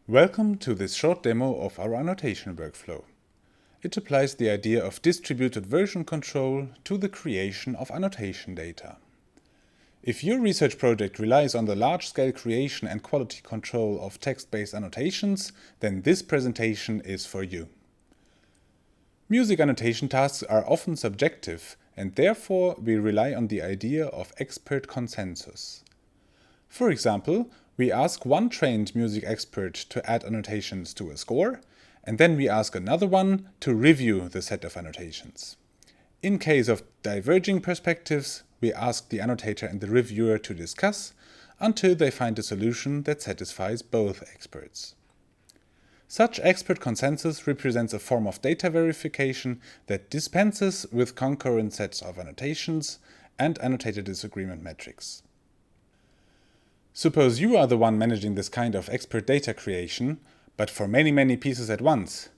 Welcome to this short demo of our annotation workflow. It applies the idea of distributed version control to the creation of annotation data. If your research project relies on the large-scale creation and quality control of text-based annotations, then this presentation is for you. Music annotation tasks are often subjective, and therefore we rely on the idea of expert consensus. For example, we ask one trained music expert to add annotations to a score, and then we ask another one to review the set of annotations. In case of diverging perspectives, we ask the annotator and the reviewer to discuss until they find a solution that satisfies both experts. Such expert consensus represents a form of data verification that dispenses with concurrent sets of annotations and annotator disagreement metrics. Suppose you are the one managing this kind of expert data creation, but for many pieces at once.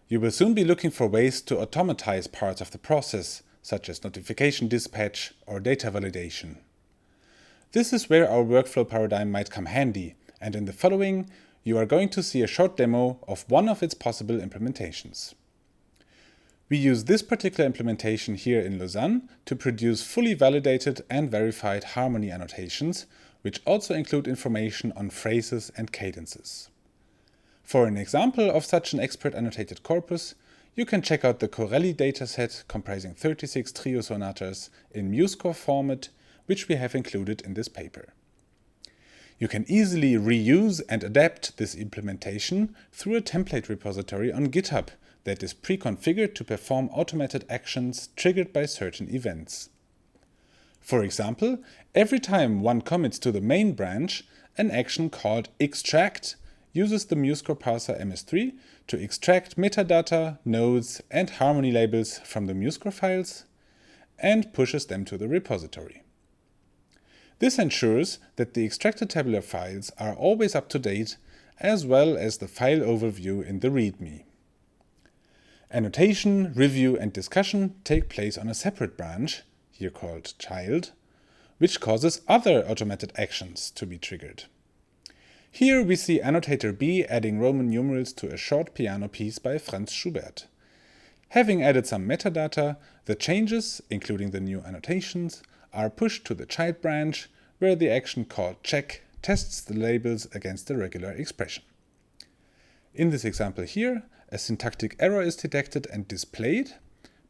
You will soon be looking for ways to automatize parts of the process, such as notification dispatch or data validation. This is where our workflow paradigm might come handy, and in the following, you are going to see a short demo of one of its possible implementations. We use this particular implementation here in Lausanne to produce fully validated and verified harmony annotations, which also include information on phrases and cadences. For an example of such an expert annotated corpus, you can check out the Corelli dataset comprising 36 trio sonatas in MuseScore format, which we have included in this paper. You can easily reuse and adapt this implementation through a template repository on GitHub that is pre-configured to perform automated actions triggered by certain events. For example, every time one commits to the main branch, an action called extract uses the MuseScore parser MS3 to extract metadata, nodes, and harmony labels from the MuseScore files and pushes them to the repository. This ensures that the extracted tabular files are always up to date, as well as the file overview in the README. Annotation, review, and discussion take place on a separate branch, here called child, which causes other automated actions to be triggered. Here we see annotator B adding Roman numerals to a short piano piece by Franz Schubert. Having added some metadata, the changes, including the new annotations, are pushed to the child branch, where the action called check tests the labels against the regular expression. In this example here, a syntactic error is detected and displayed,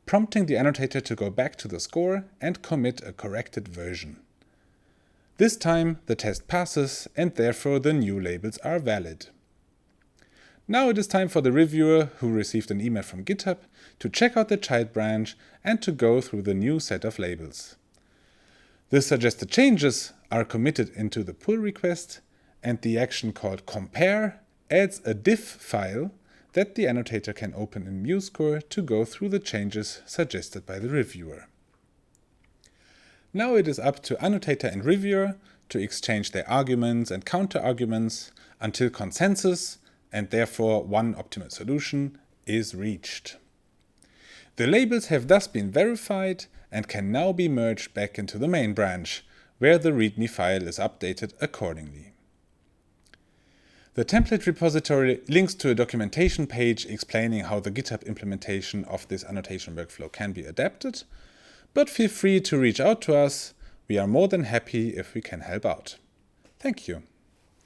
prompting the annotator to go back to the score and commit a corrected version. This time the test passes, and therefore the new labels are valid. Now it is time for the reviewer, who received an email from GitHub, to check out the child branch and to go through the new set of labels. The suggested changes are committed into the pull request, and the action called compare adds a diff file that the annotator can open in MuseScore to go through the changes suggested by the reviewer. Now it is up to annotator and reviewer to exchange their arguments and counter-arguments until consensus, and therefore one optimal solution, is reached. The labels have thus been verified and can now be merged back into the main branch, where the README file is updated accordingly. The template repository links to a documentation page explaining how the GitHub implementation of this annotation workflow can be adapted, but feel free to reach out to us. We are more than happy if we can help out. Thank you.